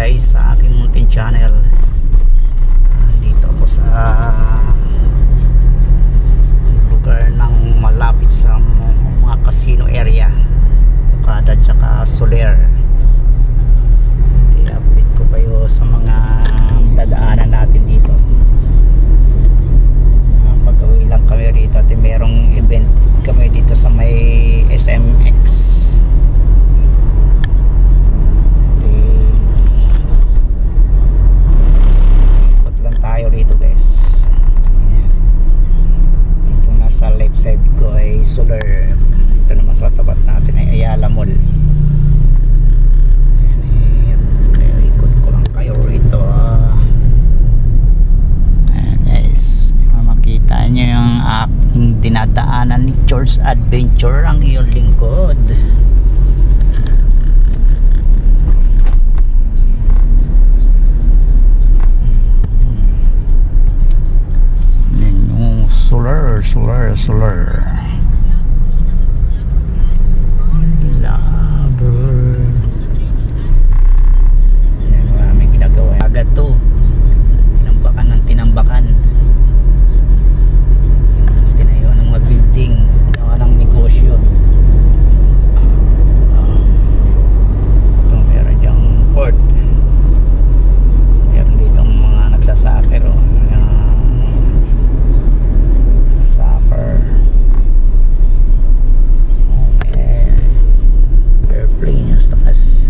guys sa aking munting channel. Dito ako sa lugar ng malapit sa mga casino area, Okada tsaka Soler. I-update ko kayo sa mga dadaanan natin dito. Pag-uwi lang kami rito at merong event kami dito sa may SMX. Tayo rito guys. Ito nasa left side ko ay Soler. Ito naman sa tapat natin ay Ayala Mall. Kaya ikot ko lang kayo rito. Ayan guys, makita nyo yung aking dinadaanan ni George Adventure, ang iyong lingkod. Soler lover. Yan, maraming ginagawa agad to. Tinambakan ng tinambakan. Tinayo ng mga building, tinayo ng negosyo. Ito meron dyang port. Meron dito mga nagsasakir. Soccer. Airplane yung takas.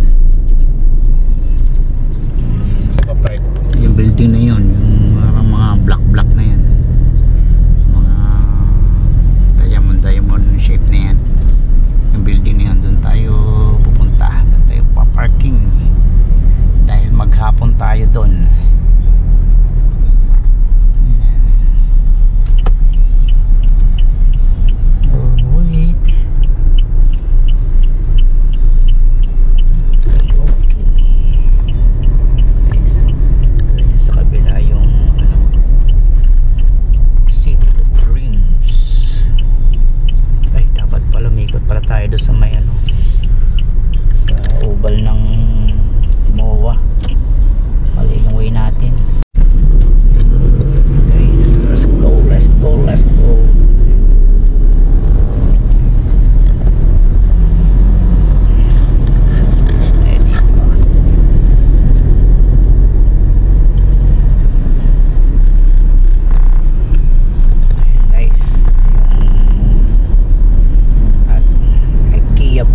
Yung building na yun, yung mga black na yan, mga diamond shape na yan. Yung building na yan, doon tayo pupunta, doon tayo pa-parking dahil maghapon tayo doon. Sa may sa oval ng MOA. Mali yung way natin guys. Let's go.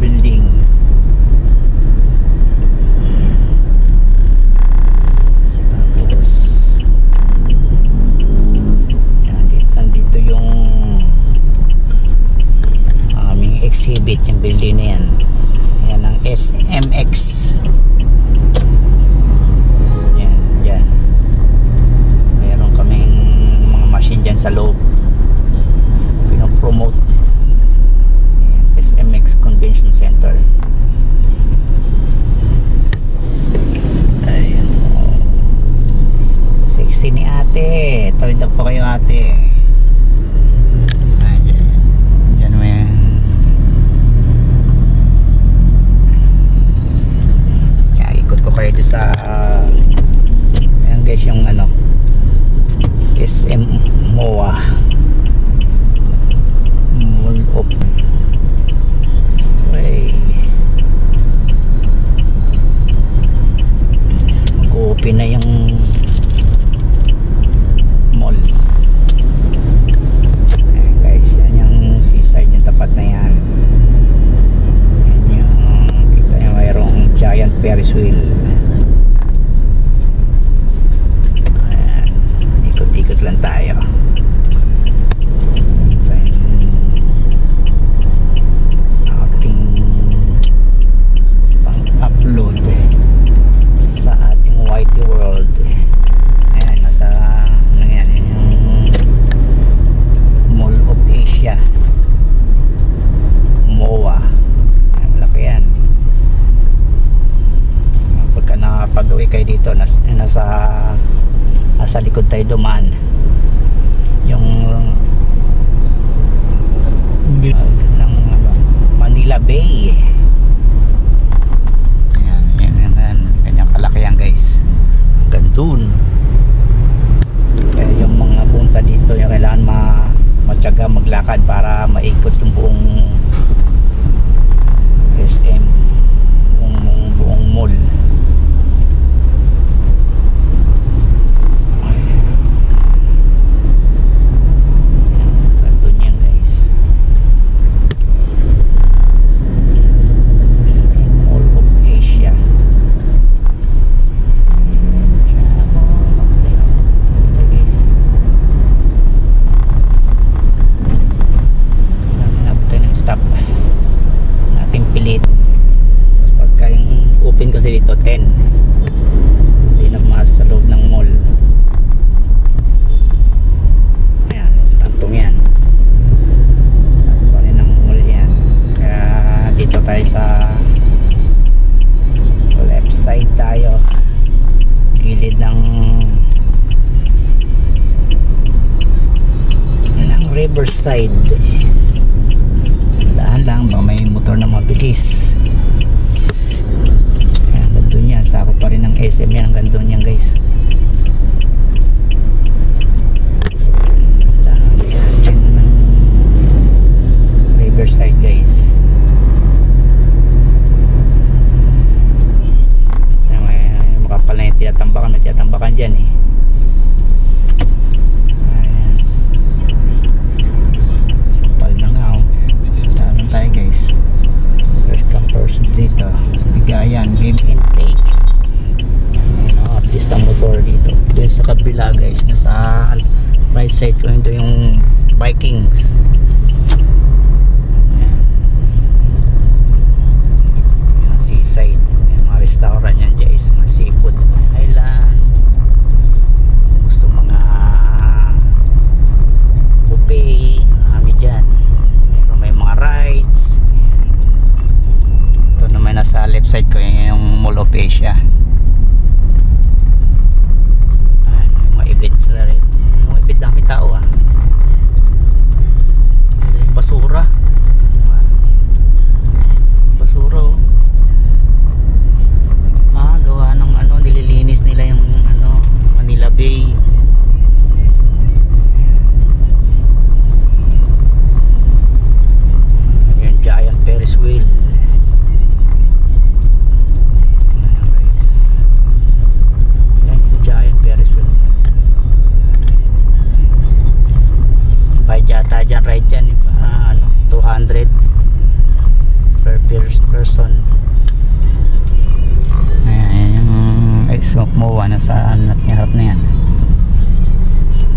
Building. Tapos nandito yung aming exhibit, yung building na yan. Yan ang SMX. Yan. Meron kaming mga machine dyan sa loob. Pinopromote SMX Convention Center. Ayan, sexy ni ate. Tawid po kayo ate. Ayan, dyan mo yan. Ikot ko kayo doon sa ayan guys, yung SM MOA Mall of mag-open na yung mall. Ayan guys, yan yung seaside, yung tapat na yan. Yan yung kita yung mayroong giant Ferris wheel. Ayan, ikot-ikot lang tayo. Upload sa ating Whitey World. Ayan, nasa yan yung Mall of Asia, MOA. Ayan, malaki yan. Pagka nakapag-uwi kayo dito, nasa likod tayo dumaan yung ng Manila Bay. Ayan, kanyang kalaki yan guys. lakad para maikot yung buong SM, buong mall. Nandun yan guys, sa Mall of Asia. Stop natin pilit pagka yung open kasi dito 10, hindi na pumasok sa loob ng mall. Ayan, sa kantong yan pa rin ng mall yan, kaya dito tayo sa left side tayo, gilid ng Riverside. Daan lang, baka may motor na mabilis. Hanggang doon yan, sakop pa rin ng SM yan, hanggang doon yan guys. Yan ng Riverside guys. May makapal na yung tinatambakan, may tinatambakan dyan eh. Tayo guys, first come first dito, bigayan, give and take. List ang motor dito. Dito sa kabila guys, nasa right side ko, ito yung Vikings. Seaside, may mga restaurant yan guys, mga seafood, island, gusto mga buffet, marami dyan. May mga rides. Ito naman nasa left side ko yung Mall of Asia. May mga event sila rin. May mga event, dami tao basura. Basura oh. Gawa ng nililinis nila yung Manila Bay. Giant Ferris wheel. Yan yung giant Ferris wheel. Bayad yata dyan, ride dyan 200 per person. Ayan yung smoke mo sa harap na yan.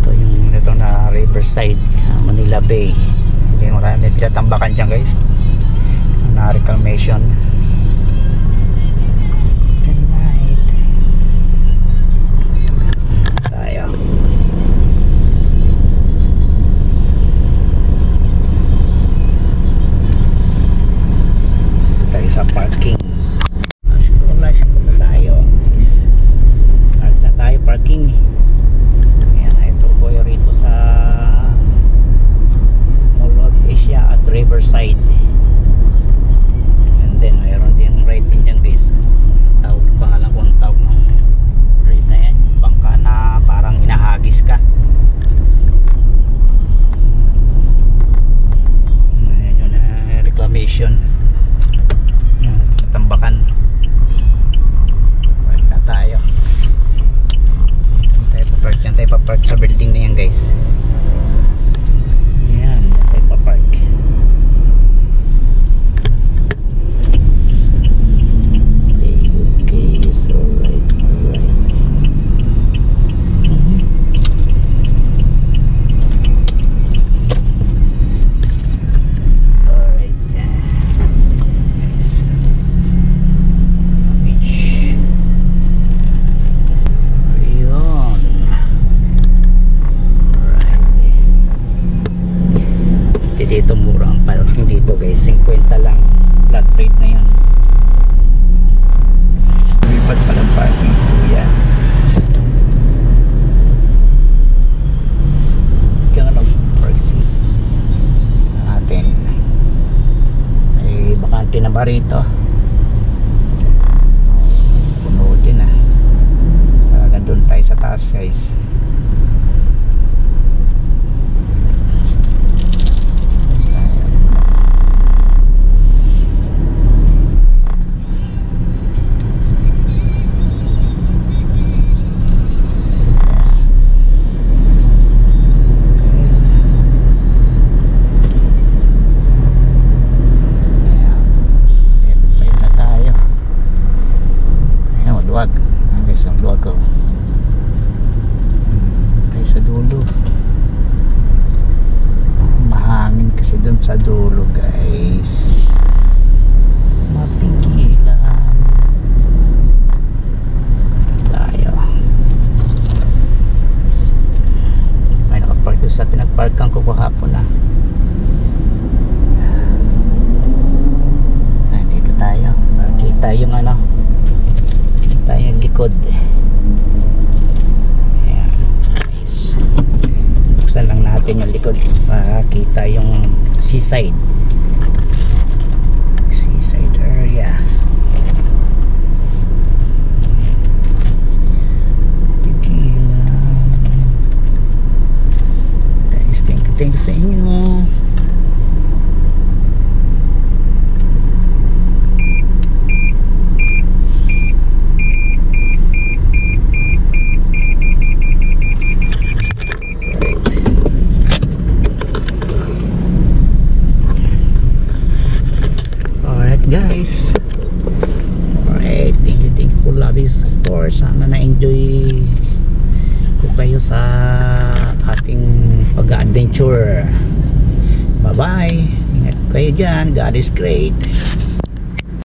Ito yung na Riverside, Manila Bay. Hindi marami tinatambakan dyan guys na reclamation. Good night tayo. Tayo sa parking. Flash na tayo guys. Park na tayo, parking. Ayan, ito po yung rito sa Mall of Asia at Riverside. And then mayroon din ride din dyan guys. Tawag, pangalan ko ang tawag ng ride na yan, bangka na parang hinahagis ka. Ayan yun, reclamation. Ayan, tambakan. Park na tayo. Yan tayo papark sa building na yan guys. Yan tayo papark. Okay, so right. Alright. Nice. Ayun. Dito mura ang parking dito guys, 50 lang flat rate na yun. Lipat pa lang parking po yan. Kaya nga park seat natin ay bakante na ba rito? Puno din talagang doon tayo sa taas guys. sa dulo guys. Mapigilan tayo. Ay, nakapark doon sa pinagparkan ko kahapon ah. Dito tayo para kita yung ano, kita yung likod. Ayan guys, buksan lang natin yung likod para kita yung seaside area. Pigilan guys, thank you sa inyo. Guys, alright, thank you for labis for sana na-enjoy ko kayo sa ating pag-adventure. Bye bye, ingat kayo dyan, God is great.